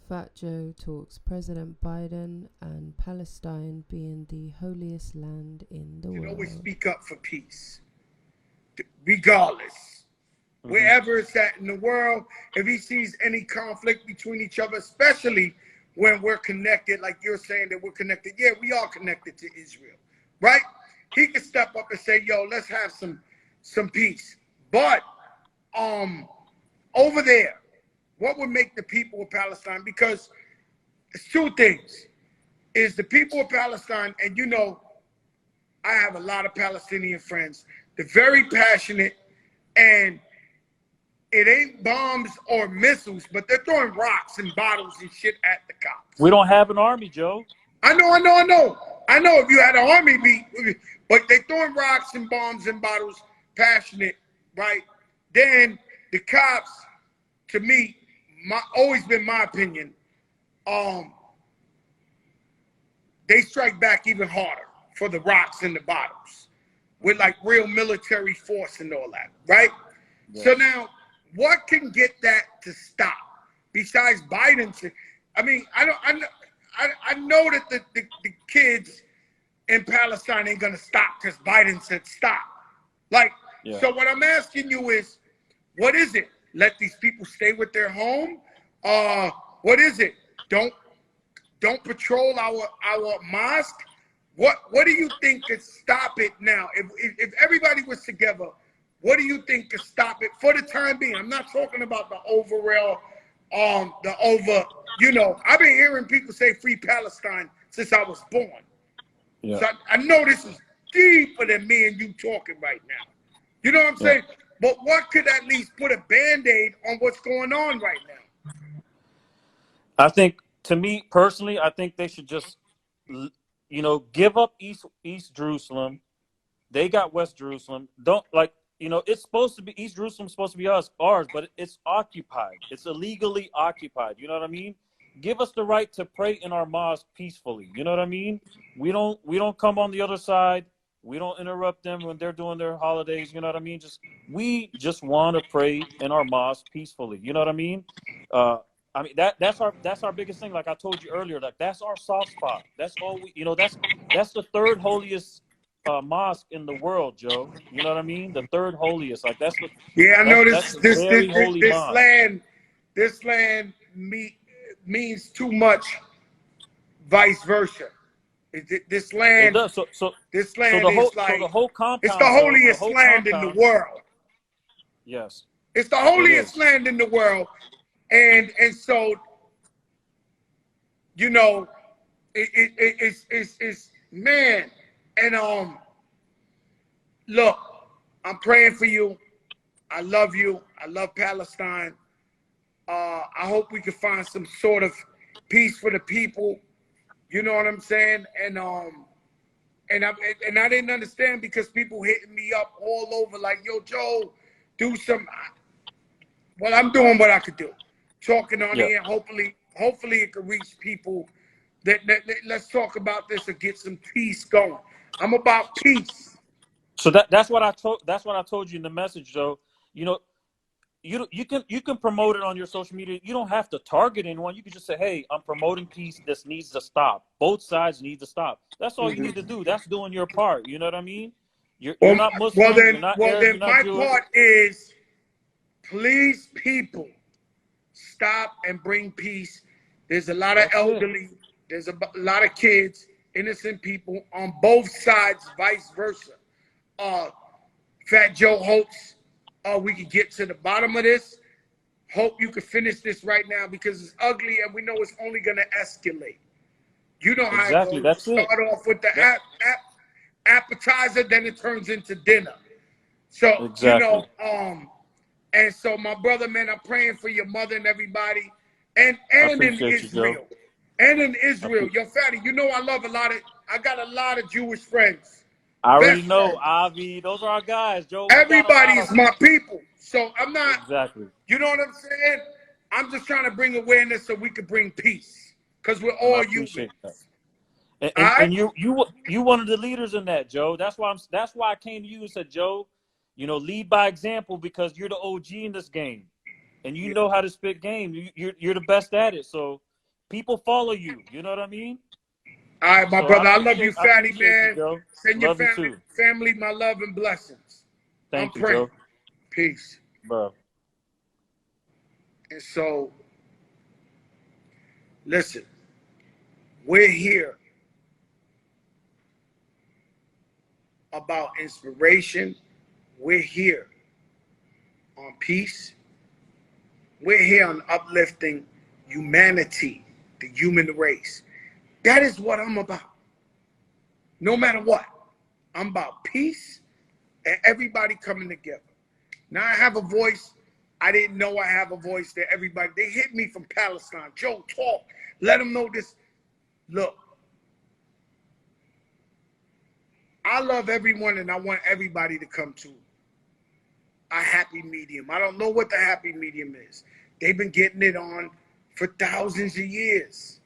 Fat Joe talks President Biden and Palestine being the holiest land in the You can always world. speak up for peace, regardless. Wherever it's at in the world, if he sees any conflict between each other, especially when we're connected, like you're saying that we're connected. Yeah, we are connected to Israel, right? He can step up and say, yo, let's have some peace. But over there, what would make the people of Palestine? Because it's two things. Is the people of Palestine, and you know, I have a lot of Palestinian friends. They're very passionate, and it ain't bombs or missiles, but they're throwing rocks and bottles and shit at the cops. We don't have an army, Joe. I know. I know if you had an army beat, but they throwing rocks and bombs and bottles, passionate, right? Then the cops, to me, always been my opinion, they strike back even harder for the rocks and the bottles with like real military force and all that, right? Yeah. So now, what can get that to stop besides Biden? I mean, I know that the kids in Palestine ain't gonna stop because Biden said stop. Like, yeah. So what I'm asking you is, what is it? Let these people stay with their home? What is it? Don't patrol our mosque? What do you think could stop it now? If everybody was together, what do you think could stop it for the time being? I'm not talking about the overall, you know, I've been hearing people say free Palestine since I was born. Yeah. So I know this is deeper than me and you talking right now. You know what I'm saying? But what could at least put a Band-Aid on what's going on right now? I think, to me personally, I think they should just, you know, give up East Jerusalem. They got West Jerusalem. Don't, like, you know, it's supposed to be, East Jerusalem's supposed to be ours, but it's occupied. It's illegally occupied. You know what I mean? Give us the right to pray in our mosque peacefully. You know what I mean? We don't come on the other side. We don't interrupt them when they're doing their holidays. You know what I mean? We just want to pray in our mosque peacefully. You know what I mean? I mean, that's our biggest thing. Like I told you earlier, like that's our soft spot. That's all we, you know, that's the third holiest mosque in the world, Joe. You know what I mean? The third holiest. Like that's the, yeah, I know this land means too much, vice versa. This land, it does. this land is like, so the whole compound, it's the holiest land in the world. Yes, it's the holiest land in the world, and so, you know, it's man, and look, I'm praying for you. I love you. I love Palestine. I hope we can find some sort of peace for the people. You know what I'm saying? And I didn't understand because people hitting me up all over like, yo, Joe, do some. Well, I'm doing what I could do. Talking on here. Hopefully it can reach people. That let's talk about this and get some peace going. I'm about peace. So that's what I told you in the message, Joe. You know, you can promote it on your social media. You don't have to target anyone. You can just say, hey, I'm promoting peace. This needs to stop. Both sides need to stop. That's all you need to do. That's doing your part. You know what I mean? You're not Muslim. You're not Arab, you're not my Jewish. part is, please, people, stop and bring peace. There's a lot of elderly. There's a lot of kids, innocent people on both sides, vice versa. Fat Joe hopes we can get to the bottom of this. Hope you can finish this right now because it's ugly and we know it's only going to escalate. You know how it goes. That's start off with the appetizer, then it turns into dinner. So, you know, and so my brother, man, I'm praying for your mother and everybody, and in Israel. And in Israel, yo, Fatty, you know I got a lot of Jewish friends. I already know, Avi. Those are our guys, Joe. Everybody is my people. So I'm not, exactly. You know what I'm saying? I'm just trying to bring awareness so we can bring peace. Because we're all human. And you one of the leaders in that, Joe. That's why I came to you and said, Joe, you know, lead by example because you're the OG in this game. And you know how to spit game. You're the best at it. So people follow you. You know what I mean? All right, my So I brother. I love you, appreciate Fatty, you, man. Joe. Send your Love you too. family my love and blessings. I'm Thank you, praying. Joe. Peace. Bro. And so, listen, we're here about inspiration. We're here on peace. We're here on uplifting humanity, the human race. That is what I'm about. No matter what, I'm about peace and everybody coming together. Now I have a voice. I didn't know I have a voice that everybody, they hit me from Palestine. Joe, talk. Let them know this. Look, I love everyone and I want everybody to come to a happy medium. I don't know what the happy medium is. They've been getting it on for thousands of years.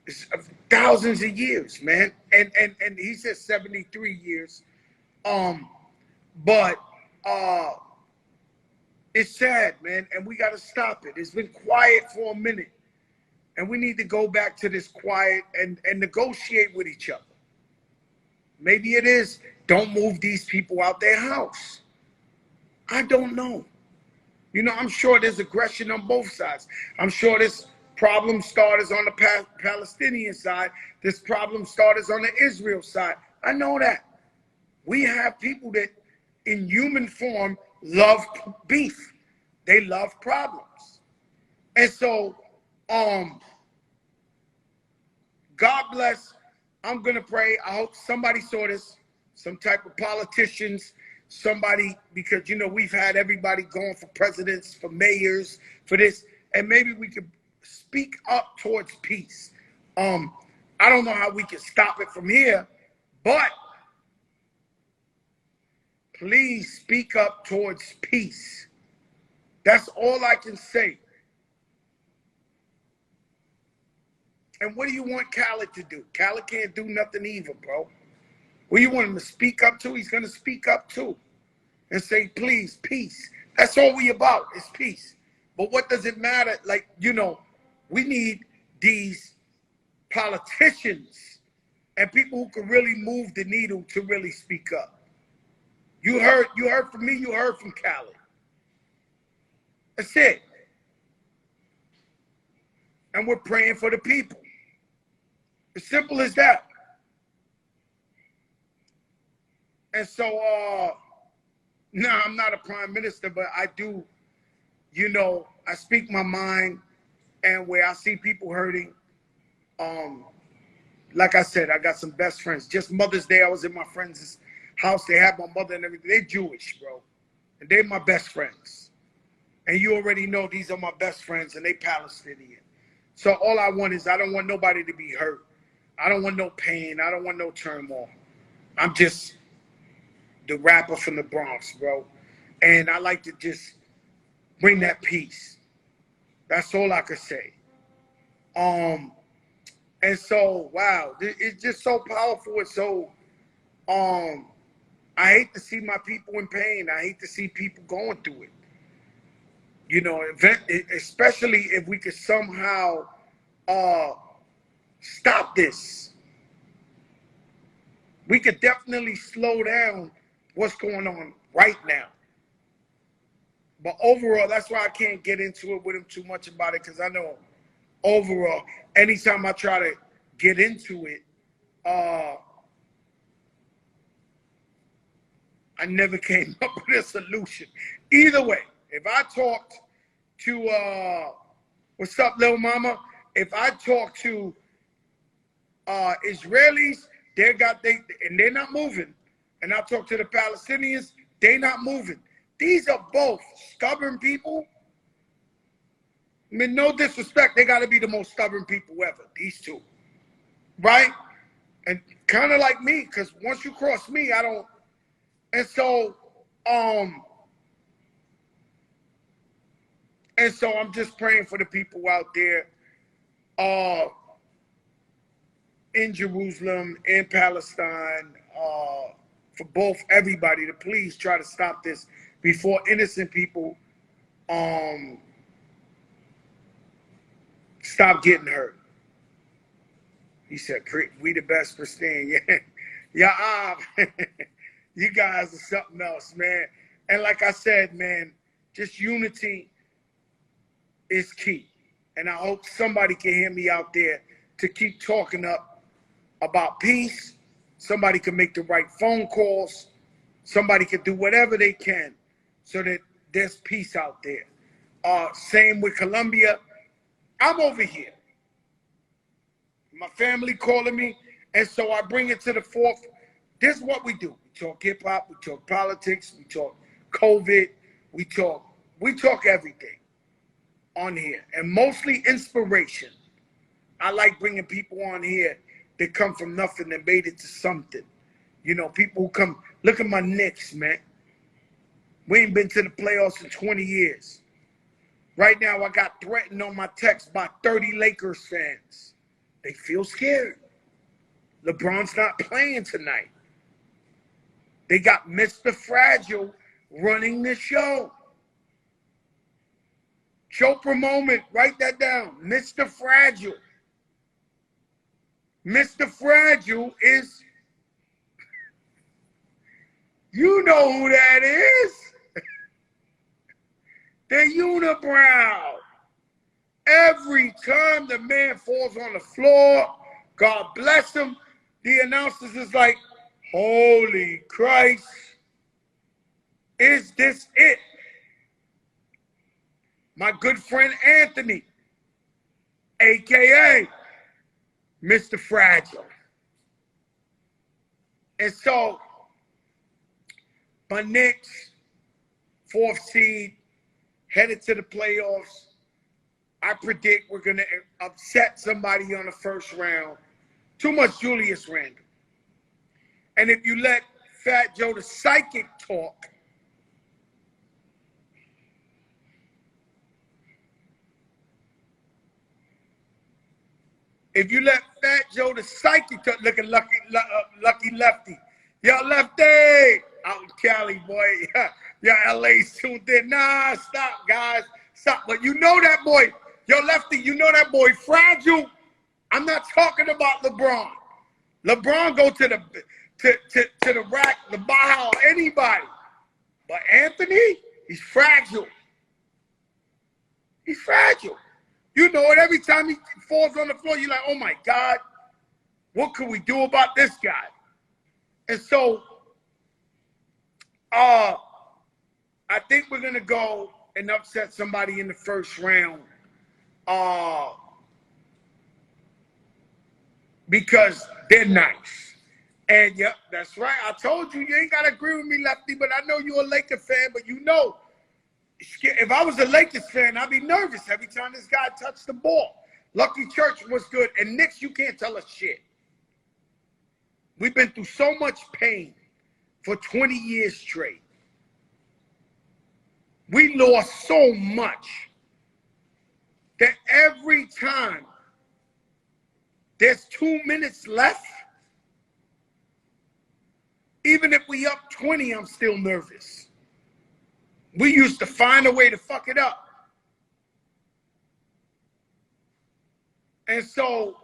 It's thousands of years, man. And he said 73 years. But it's sad, man, and we got to stop it. It's been quiet for a minute, and we need to go back to this quiet and negotiate with each other. Maybe it is, don't move these people out their house. I don't know. You know, I'm sure there's aggression on both sides. I'm sure there's problem starters on the Palestinian side. There's problem starters on the Israel side. I know that. We have people that in human form love beef. They love problems. And so, God bless. I'm going to pray. I hope somebody saw this, some type of politicians, somebody, because, you know, we've had everybody going for presidents, for mayors, for this, and maybe we could speak up towards peace. I don't know how we can stop it from here, but please speak up towards peace. That's all I can say. And what do you want Khaled to do? Khaled can't do nothing either, bro. What do you want him to speak up to? He's going to speak up too and say, please, peace. That's all we about is peace. But what does it matter? Like, you know, we need these politicians and people who can really move the needle to really speak up. You heard from me, you heard from Khaled. That's it. And we're praying for the people. As simple as that. And so, no, I'm not a prime minister, but I do, you know, I speak my mind, and where I see people hurting, like I said, I got some best friends. Just Mother's Day, I was in my friend's house. They had my mother and everything. They're Jewish, bro. And they're my best friends. And you already know these are my best friends, and they Palestinian. So all I want is I don't want nobody to be hurt. I don't want no pain. I don't want no turmoil. I'm just the rapper from the Bronx, bro. And I like to just bring that peace. That's all I could say. And so, wow, it's just so powerful. It's so, I hate to see my people in pain. I hate to see people going through it. You know, especially if we could somehow stop this. We could definitely slow down what's going on right now. But overall, that's why I can't get into it with him too much about it, because I know overall, anytime I try to get into it, I never came up with a solution. Either way, if I talked to, what's up, little mama? If I talk to Israelis, and they're not moving. And I talk to the Palestinians, they're not moving. These are both stubborn people. I mean, no disrespect, they got to be the most stubborn people ever, these two. Right? And kind of like me, because once you cross me, I don't. And so, I'm just praying for the people out there in Jerusalem, in Palestine, for both everybody to please try to stop this before innocent people stop getting hurt. He said, we the best pristine. Yeah, you guys are something else, man. And like I said, man, just unity is key. And I hope somebody can hear me out there to keep talking up about peace. Somebody can make the right phone calls. Somebody can do whatever they can so that there's peace out there. Same with Colombia. I'm over here. My family calling me, and so I bring it to the forth. This is what we do. We talk hip hop, we talk politics, we talk COVID, we talk everything on here, and mostly inspiration. I like bringing people on here that come from nothing and made it to something. You know, people who come, look at my Knicks, man. We ain't been to the playoffs in 20 years. Right now, I got threatened on my text by 30 Lakers fans. They feel scared. LeBron's not playing tonight. They got Mr. Fragile running the show. Chopra moment, write that down. Mr. Fragile. Mr. Fragile is, you know who that is. The unibrow. Every time the man falls on the floor, God bless him, the announcers is like, holy Christ, is this it? My good friend Anthony, AKA Mr. Fragile. And so, my Knicks, 4th seed, headed to the playoffs. I predict we're going to upset somebody on the first round. Too much Julius Randle. And if you let Fat Joe the Psychic talk, if you let Fat Joe the Psychic talk, look at Lucky Lefty. Yo, Lefty! Out in Cali, boy. Yo, LA's tuned in. Nah, stop, guys. Stop. But you know that boy. Yo, Lefty, you know that boy Fragile. I'm not talking about LeBron. LeBron go to the rack, the Baja, anybody. But Anthony, he's fragile. He's fragile. You know it. Every time he falls on the floor, you're like, oh my God, what can we do about this guy? And so, I think we're gonna go and upset somebody in the first round. Because they're nice. And yep, that's right. I told you, you ain't gotta agree with me, Lefty, but I know you're a Laker fan, but you know, if I was a Lakers fan, I'd be nervous every time this guy touched the ball. Lucky Church was good. And Knicks, you can't tell us shit. We've been through so much pain for 20 years straight. We lost so much that every time there's 2 minutes left, even if we up 20, I'm still nervous. We used to find a way to fuck it up. And so,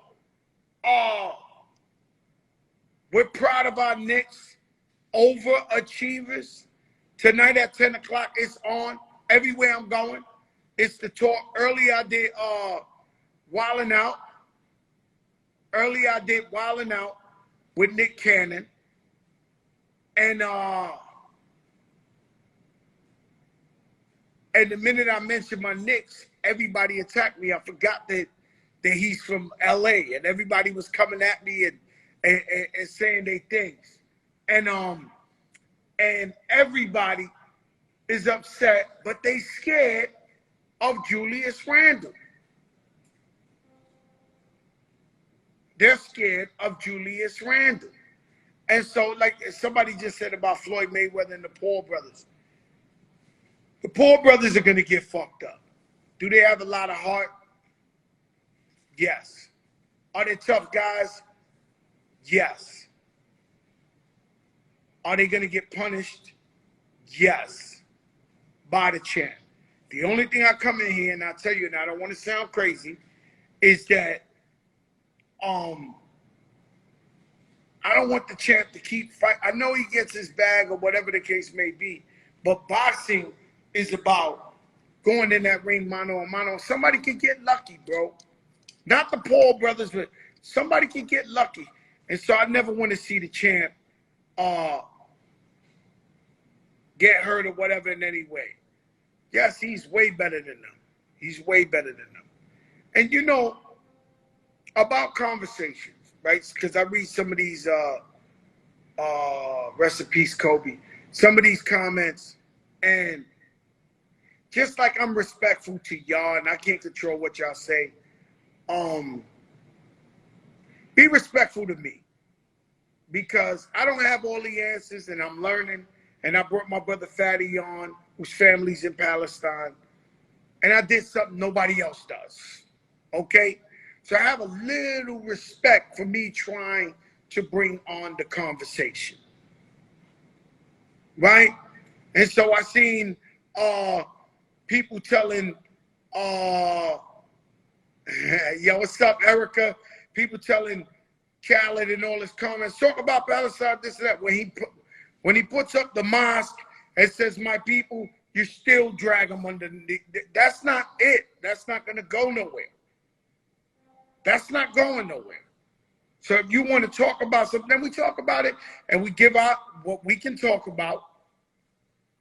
we're proud of our Knicks, overachievers. Tonight at 10 o'clock, it's on. Everywhere I'm going, it's the talk. Earlier I did Wildin' Out. Earlier I did Wildin' Out with Nick Cannon. And the minute I mentioned my Knicks, everybody attacked me. I forgot that he's from LA, and everybody was coming at me and saying their things. And everybody is upset, but they scared of Julius Randle. They're scared of Julius Randle. And so, like somebody just said about Floyd Mayweather and the Paul brothers. The Paul brothers are going to get fucked up. Do they have a lot of heart? Yes. Are they tough guys? Yes. Are they going to get punished? Yes. By the champ. The only thing I come in here and I tell you, and I don't want to sound crazy, is that I don't want the champ to keep fight. I know he gets his bag or whatever the case may be, but boxing is about going in that ring mano a mano. Somebody can get lucky, bro. Not the Paul brothers, but somebody can get lucky. And so I never want to see the champ get hurt or whatever in any way. Yes, he's way better than them. He's way better than them. And you know, about conversations, right? Because I read some of these rest in peace, Kobe. Some of these comments, and just like I'm respectful to y'all, and I can't control what y'all say, be respectful to me. Because I don't have all the answers, and I'm learning. And I brought my brother Fatty on, whose family's in Palestine. And I did something nobody else does. Okay? So I have a little respect for me trying to bring on the conversation. Right? And so I seen people telling, yo, what's up, Erica? People telling Khaled and all his comments, talk about Palestine, this and that. When he puts up the mosque and says, my people, you still drag them underneath. That's not it. That's not going to go nowhere. That's not going nowhere. So if you want to talk about something, then we talk about it and we give out what we can talk about.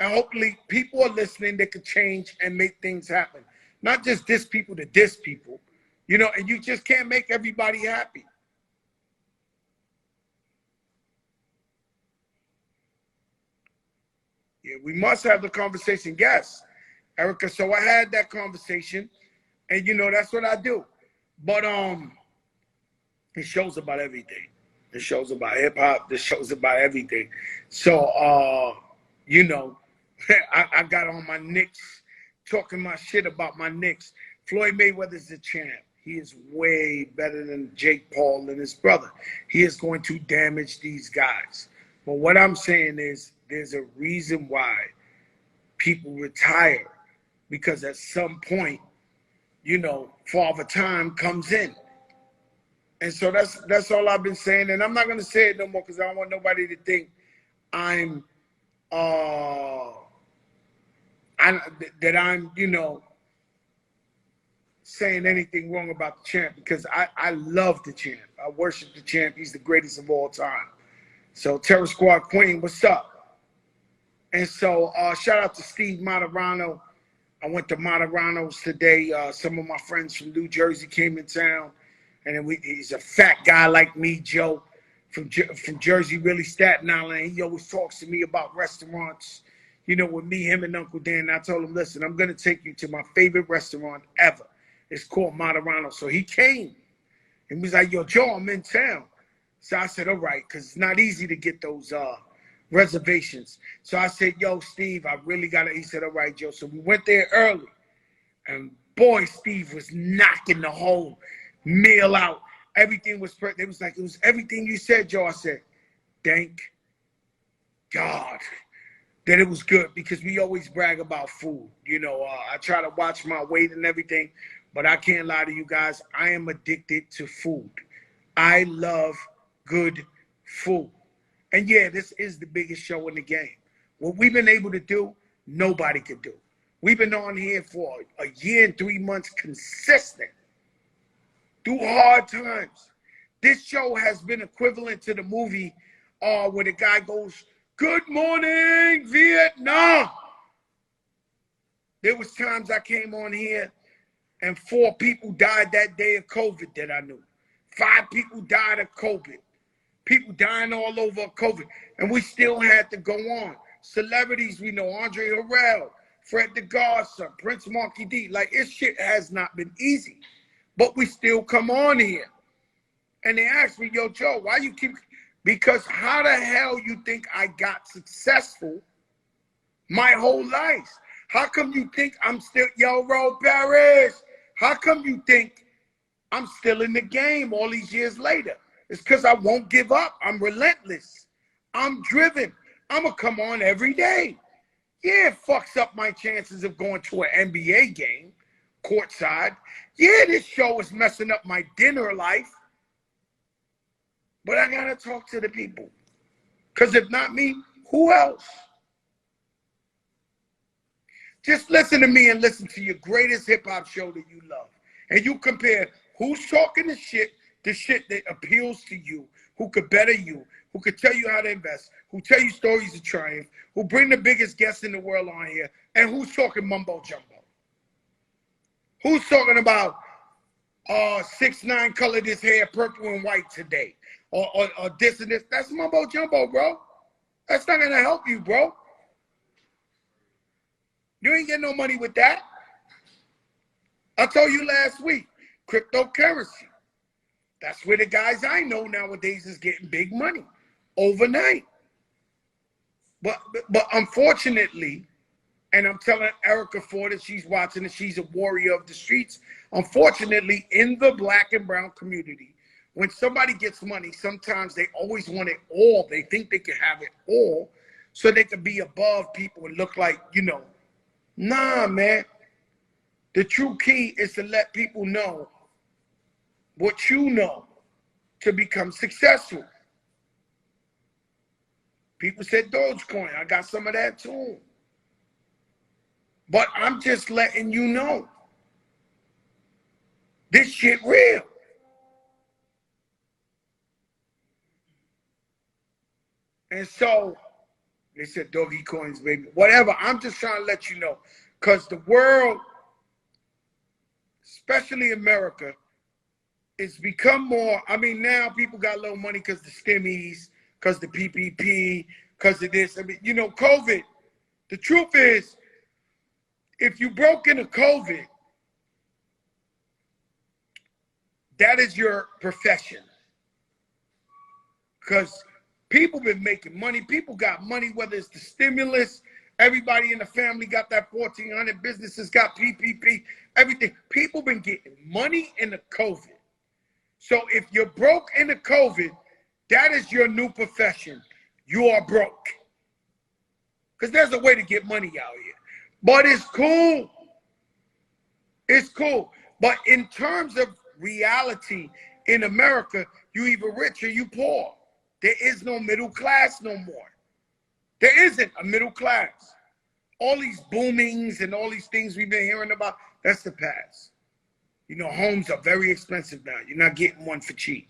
And hopefully people are listening that can change and make things happen. Not just diss people to diss people, you know, and you just can't make everybody happy. Yeah, we must have the conversation. Yes, Erica. So I had that conversation, and you know that's what I do. But it shows about everything. It shows about hip hop. It shows about everything. So you know, I got on my Knicks, talking my shit about my Knicks. Floyd Mayweather's the champ. He is way better than Jake Paul and his brother. He is going to damage these guys. But what I'm saying is, there's a reason why people retire, because at some point, you know, Father Time comes in. And so that's all I've been saying. And I'm not going to say it no more because I don't want nobody to think I'm, you know, saying anything wrong about the champ, because I love the champ. I worship the champ. He's the greatest of all time. So Terror Squad Queen, what's up? And so shout out to Steve Moderano. I went to Moderano's today. Some of my friends from New Jersey came in town. And then he's a fat guy like me, Joe, from Jersey, really Staten Island. He always talks to me about restaurants. You know, with me, him, and Uncle Dan, I told him, listen, I'm going to take you to my favorite restaurant ever. It's called Moderano. So he came. And he was like, yo, Joe, I'm in town. So I said, all right, because it's not easy to get those reservations. So I said, yo, Steve, I really got it. He said, all right, Joe. So we went there early. And boy, Steve was knocking the whole meal out. Everything was perfect. It was like, it was everything you said, Joe. I said, thank God that it was good, because we always brag about food. You know, I try to watch my weight and everything, but I can't lie to you guys. I am addicted to food. I love good food. And yeah, this is the biggest show in the game. What we've been able to do, nobody could do. We've been on here for a year and 3 months consistent through hard times. This show has been equivalent to the movie where the guy goes, good morning, Vietnam. There was times I came on here and 4 people died that day of COVID that I knew. 5 people died of COVID. People dying all over COVID. And we still had to go on. Celebrities we know, Andre Harrell, Fred the Godson, Prince Marky D. Like, this shit has not been easy. But we still come on here. And they asked me, yo, Joe, why you keep... Because how the hell you think I got successful my whole life? How come you think I'm still... Yo, Ro Paris, how come you think I'm still in the game all these years later? It's because I won't give up. I'm relentless. I'm driven. I'm going to come on every day. Yeah, it fucks up my chances of going to an NBA game. Of courtside. Yeah, this show is messing up my dinner life. But I gotta talk to the people. Because if not me, who else? Just listen to me and listen to your greatest hip-hop show that you love. And you compare who's talking the shit that appeals to you, who could better you, who could tell you how to invest, who tell you stories of triumph, who bring the biggest guests in the world on here, and who's talking mumbo jumbo. Who's talking about 6ix9ine colored his hair purple and white today, or this and this? That's mumbo jumbo, bro. That's not gonna help you, bro. You ain't getting no money with that. I told you last week, cryptocurrency. That's where the guys I know nowadays is getting big money overnight. But unfortunately, and I'm telling Erica Ford that she's watching and she's a warrior of the streets. Unfortunately, in the black and brown community, when somebody gets money, sometimes they always want it all. They think they can have it all so they can be above people and look like, you know. Nah, man. The true key is to let people know what you know to become successful. People said Dogecoin. I got some of that too. But I'm just letting you know. This shit real. And so, they said doggy coins, baby. Whatever. I'm just trying to let you know. Because the world, especially America, it's become more, I mean, now people got a little money because the stimmies, because the PPP, because of this. I mean, you know, COVID. The truth is, if you broke into COVID, that is your profession. Because people been making money. People got money, whether it's the stimulus, everybody in the family got that 1,400, businesses got PPP, everything. People been getting money in the COVID. So if you're broke in the COVID, that is your new profession. You are broke. Because there's a way to get money out here. But it's cool. It's cool. But in terms of reality in America, you either rich or you poor. There is no middle class no more. There isn't a middle class. All these boomings and all these things we've been hearing about, that's the past. You know, homes are very expensive now. You're not getting one for cheap.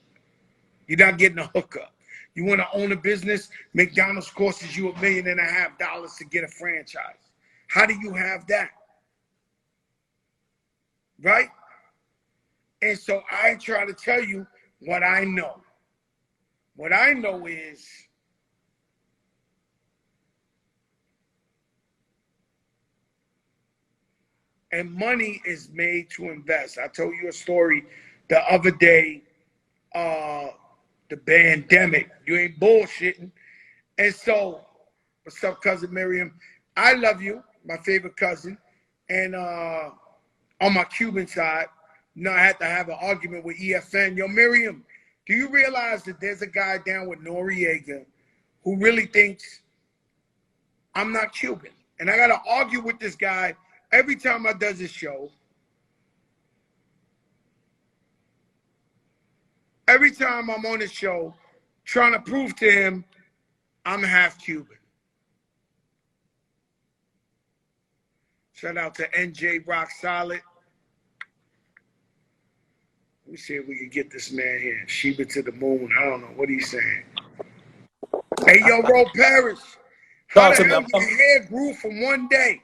You're not getting a hookup. You want to own a business, McDonald's costs you $1.5 million to get a franchise. How do you have that? Right? And so I try to tell you what I know. What I know is and money is made to invest. I told you a story the other day, the pandemic. You ain't bullshitting. And so, what's up, cousin Miriam? I love you, my favorite cousin. And on my Cuban side, you know, I had to have an argument with EFN. Yo, Miriam, do you realize that there's a guy down with Noriega who really thinks I'm not Cuban? And I got to argue with this guy every time I does this show. Every time I'm on the show, trying to prove to him I'm half Cuban. Shout out to NJ Rock Solid. Let me see if we can get this man here. Sheba to the moon. I don't know what he's saying. Hey, yo, Ro Parrish. How the hell your hair grew from one day?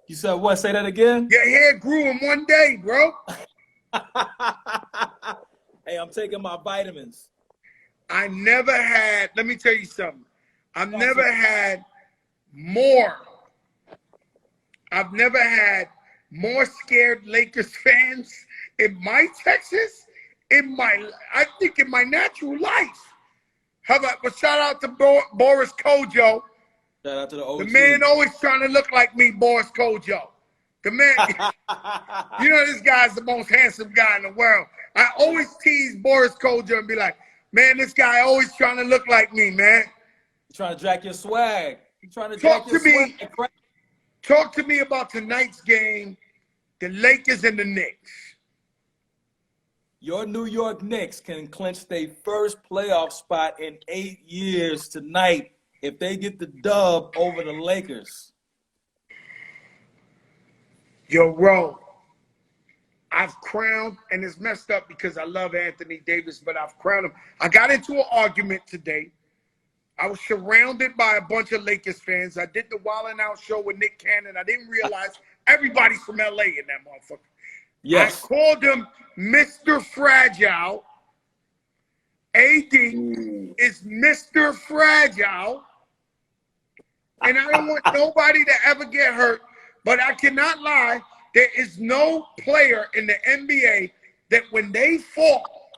You said what? Say that again? Your hair grew in one day, bro. Hey, I'm taking my vitamins. I never had, let me tell you something. I've never had more scared Lakers fans in my Texas, I think in my natural life. How about, but shout out to Boris Kojo. Shout out to the OG. The man always trying to look like me, Boris Kojo. The man, you know, this guy's the most handsome guy in the world. I always tease Boris Kojo and be like, man, this guy always trying to look like me, man. He's trying to jack your swag. He's trying to jack your swag. Talk to me about tonight's game, the Lakers and the Knicks. Your New York Knicks can clinch their first playoff spot in 8 years tonight if they get the dub over the Lakers. Yo, Ro, I've crowned, and it's messed up because I love Anthony Davis, but I've crowned him. I got into an argument today. I was surrounded by a bunch of Lakers fans. I did the Wild 'N Out show with Nick Cannon. I didn't realize everybody's from LA in that motherfucker. Yes. I called him Mr. Fragile. AD is Mr. Fragile. And I don't want nobody to ever get hurt, but I cannot lie. There is no player in the NBA that when they fall,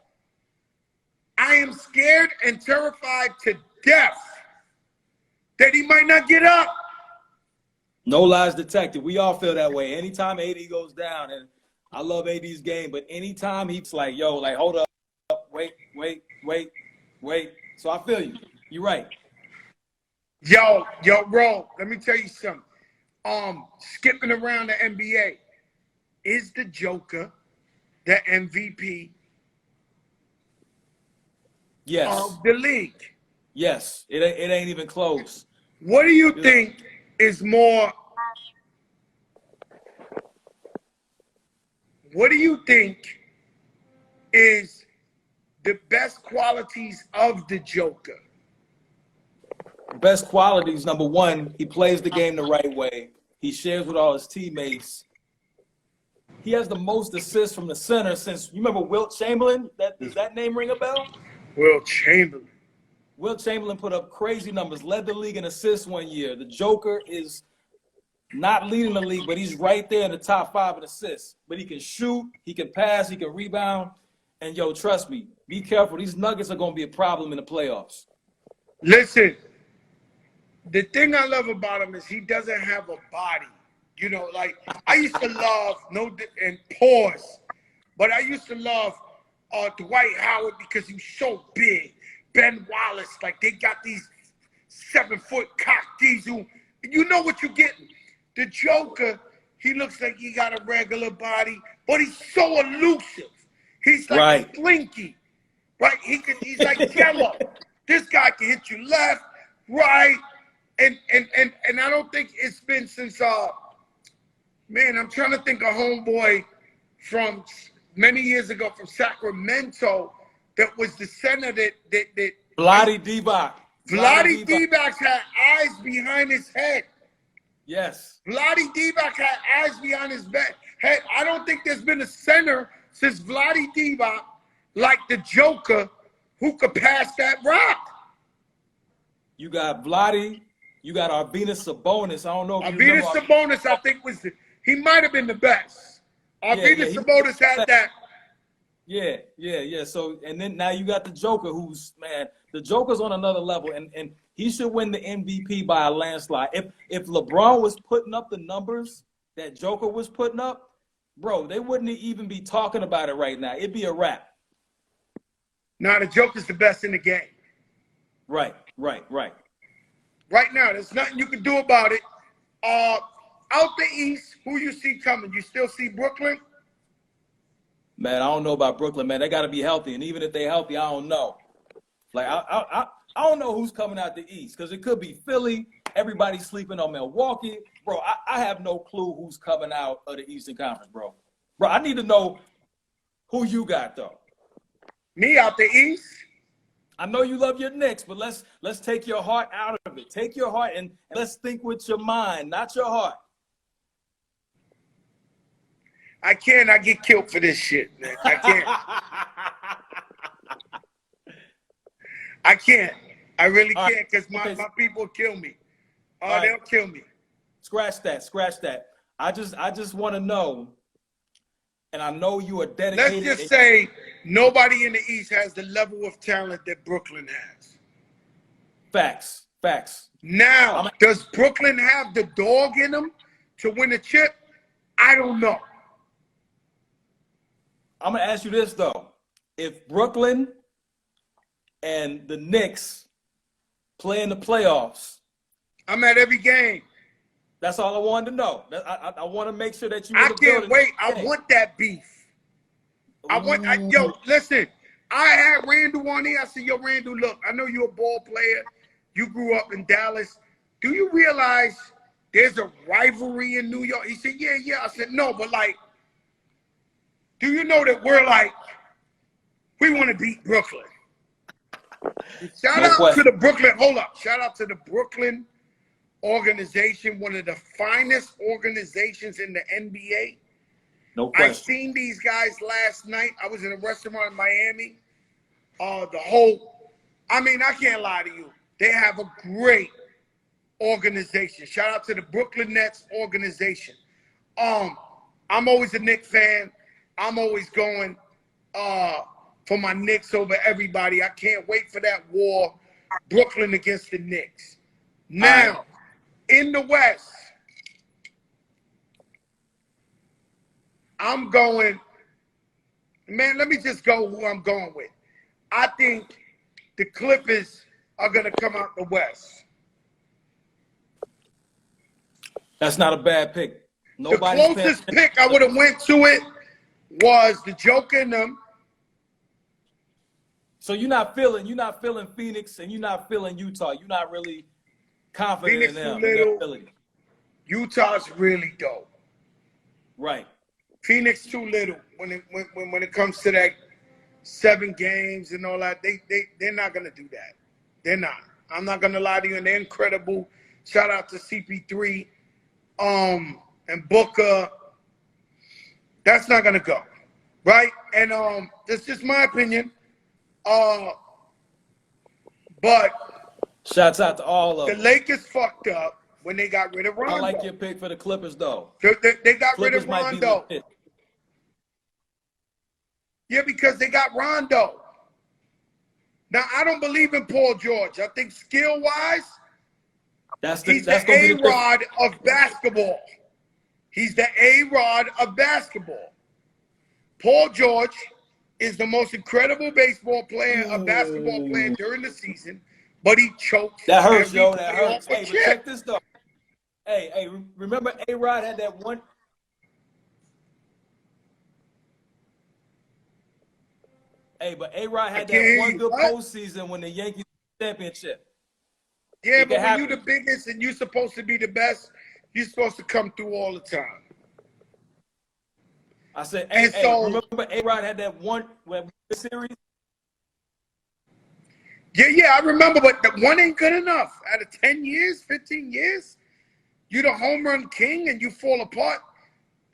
I am scared and terrified to death that he might not get up. No lies detected. We all feel that way. Anytime AD goes down, and I love AD's game, but anytime he's like, yo, like, hold up, wait. So I feel you. You're right. Yo, bro, let me tell you something. Skipping around the NBA, is the Joker the MVP Yes. of the league? Yes. It ain't even close. What do you think is more? What do you think is the best qualities of the Joker? Best qualities, number one, he plays the game the right way. He shares with all his teammates. He has the most assists from the center since, you remember Wilt Chamberlain? Does that name ring a bell? Wilt Chamberlain. Wilt Chamberlain put up crazy numbers, led the league in assists one year. The Joker is not leading the league, but he's right there in the top 5 in assists. But he can shoot, he can pass, he can rebound. And, yo, trust me, be careful. These Nuggets are going to be a problem in the playoffs. Listen, the thing I love about him is he doesn't have a body. You know, like, I used to love, and pause, but I used to love Dwight Howard because he was so big. Ben Wallace, like, they got these 7-foot cock diesel. You know what you're getting. The Joker, he looks like he got a regular body, but he's so elusive. He's like Slinky, right? He's like Jello. This guy can hit you left, right, and I don't think it's been since man, I'm trying to think of homeboy from many years ago from Sacramento that was the center that Vlade Divac. Vlade Divac had eyes behind his head. Yes. Vlade Divac had eyes behind his head. I don't think there's been a center since Vlade Divac like the Joker who could pass that rock. You got Vlade. You got Arvydas Sabonis. I don't know if you Arvydas remember. Sabonis, I think, he might have been the best. Arvydas Sabonis had that. Yeah. So, and then now you got the Joker, who's, man, the Joker's on another level, and he should win the MVP by a landslide. If LeBron was putting up the numbers that Joker was putting up, bro, they wouldn't even be talking about it right now. It'd be a wrap. Now, the Joker's the best in the game. Right. Right now, there's nothing you can do about it. Out the East, who you see coming? You still see Brooklyn? Man, I don't know about Brooklyn, man. They got to be healthy, and even if they're healthy, I don't know. Like, I don't know who's coming out the East, because it could be Philly. Everybody's sleeping on Milwaukee. Bro, I have no clue who's coming out of the Eastern Conference, bro. Bro, I need to know who you got, though. Me out the East? I know you love your Knicks, but let's take your heart out of it. Take your heart and let's think with your mind, not your heart. I can't. I get killed for this shit, man. I can't. I can't. I really can't because my people kill me. They'll kill me. Scratch that. I just want to know, and I know you are dedicated. Let's just say nobody in the East has the level of talent that Brooklyn has. Facts. Now, does Brooklyn have the dog in them to win a chip? I don't know. I'm going to ask you this, though. If Brooklyn and the Knicks play in the playoffs. I'm at every game. That's all I wanted to know. I want to make sure that you. I can't wait. I want that beef. Yo, listen. I had Randall on here. I said, yo, Randall, look, I know you're a ball player. You grew up in Dallas. Do you realize there's a rivalry in New York? He said, yeah. I said, no, but like, do you know that we want to beat Brooklyn? Shout out to the Brooklyn. Hold up. Shout out to the Brooklyn organization, one of the finest organizations in the NBA. No question. I seen these guys last night. I was in a restaurant in Miami. I can't lie to you. They have a great organization. Shout out to the Brooklyn Nets organization. I'm always a Knicks fan. I'm always going for my Knicks over everybody. I can't wait for that war, Brooklyn against the Knicks. Now, in the West, I'm going, man, let me just go who I'm going with. I think the Clippers are going to come out the West. That's not a bad pick. The closest pick I would have went to it was the Joker and them. So you're not feeling Phoenix and you're not feeling Utah. You're not really confident Phoenix in them. too little. Utah's really dope. Right. Phoenix too little when it comes to that 7 games and all that. They're not gonna do that. They're not. I'm not gonna lie to you, and they're incredible. Shout out to CP3, and Booker. That's not gonna go, right? And that's just my opinion. But shouts out to all of them. The Lakers fucked up when they got rid of Rondo. I like your pick for the Clippers, though. They got Clippers rid of Rondo. Yeah, because they got Rondo. Now, I don't believe in Paul George. I think skill-wise, he's the A-Rod of basketball. He's the A-Rod of basketball. Paul George is the most incredible baseball player, a basketball player during the season, but he chokes. That hurts, yo. That hurts. Hey, but check this, though. Hey, remember A-Rod had that one... Hey, but A-Rod had that one good postseason when the Yankees won the championship. Yeah, but when you're the biggest and you're supposed to be the best, you're supposed to come through all the time. I said, hey, remember A-Rod had that one series? Yeah, I remember, but the one ain't good enough. Out of 10 years, 15 years, you're the home run king and you fall apart.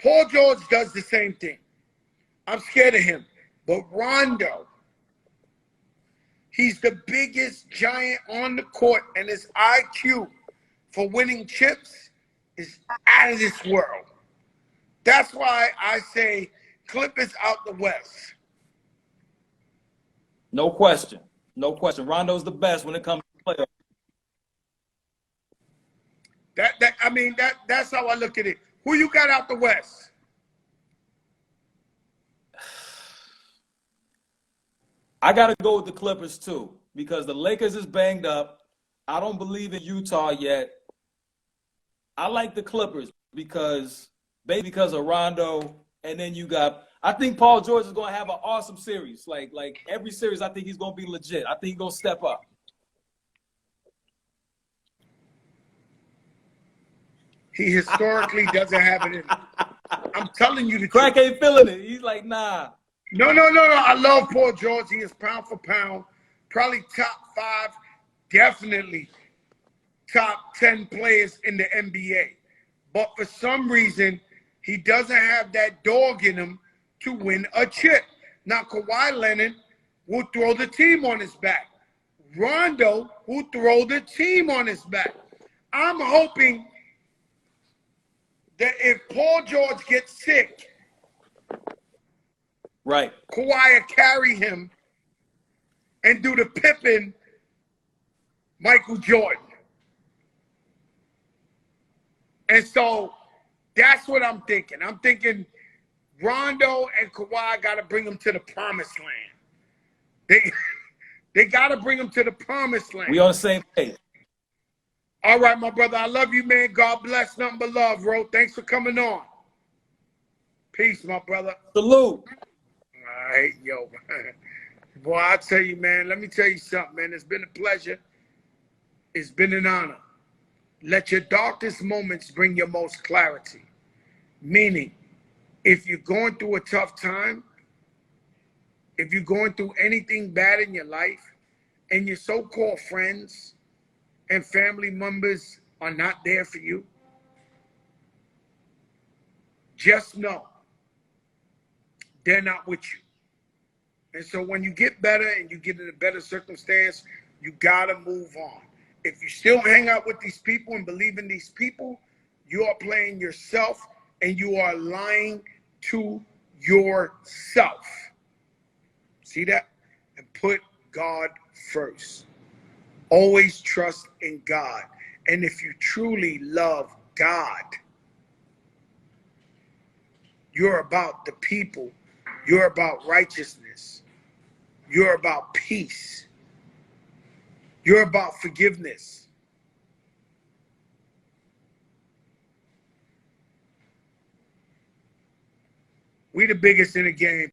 Paul George does the same thing. I'm scared of him. But Rondo, he's the biggest giant on the court, and his IQ for winning chips is out of this world. That's why I say Clippers out the West. No question. No question. Rondo's the best when it comes to playoffs. That's how I look at it. Who you got out the West? I got to go with the Clippers, too, because the Lakers is banged up. I don't believe in Utah yet. I like the Clippers because of Rondo, and then you got – I think Paul George is going to have an awesome series. Like every series, I think he's going to be legit. I think he's going to step up. He historically doesn't have it in him. I'm telling you the Crack truth. ain't feeling it. He's like, nah. No. I love Paul George. He is pound for pound, probably top 5, definitely top 10 players in the NBA. But for some reason, he doesn't have that dog in him to win a chip. Now, Kawhi Leonard will throw the team on his back. Rondo will throw the team on his back. I'm hoping that if Paul George gets sick, right, Kawhi will carry him and do the Pippen, Michael Jordan. And so that's what I'm thinking. I'm thinking Rondo and Kawhi got to bring him to the promised land. They got to bring him to the promised land. We on the same page. All right, my brother. I love you, man. God bless. Nothing but love, bro. Thanks for coming on. Peace, my brother. Salute. All right, yo. Boy, I tell you, man, let me tell you something, man. It's been a pleasure. It's been an honor. Let your darkest moments bring your most clarity. Meaning, if you're going through a tough time, if you're going through anything bad in your life, and your so-called friends and family members are not there for you, just know they're not with you. And so when you get better and you get in a better circumstance, you gotta move on. If you still hang out with these people and believe in these people, you are playing yourself and you are lying to yourself. See that? And put God first. Always trust in God. And if you truly love God, you're about the people. You're about righteousness. You're about peace. You're about forgiveness. We the biggest in the game.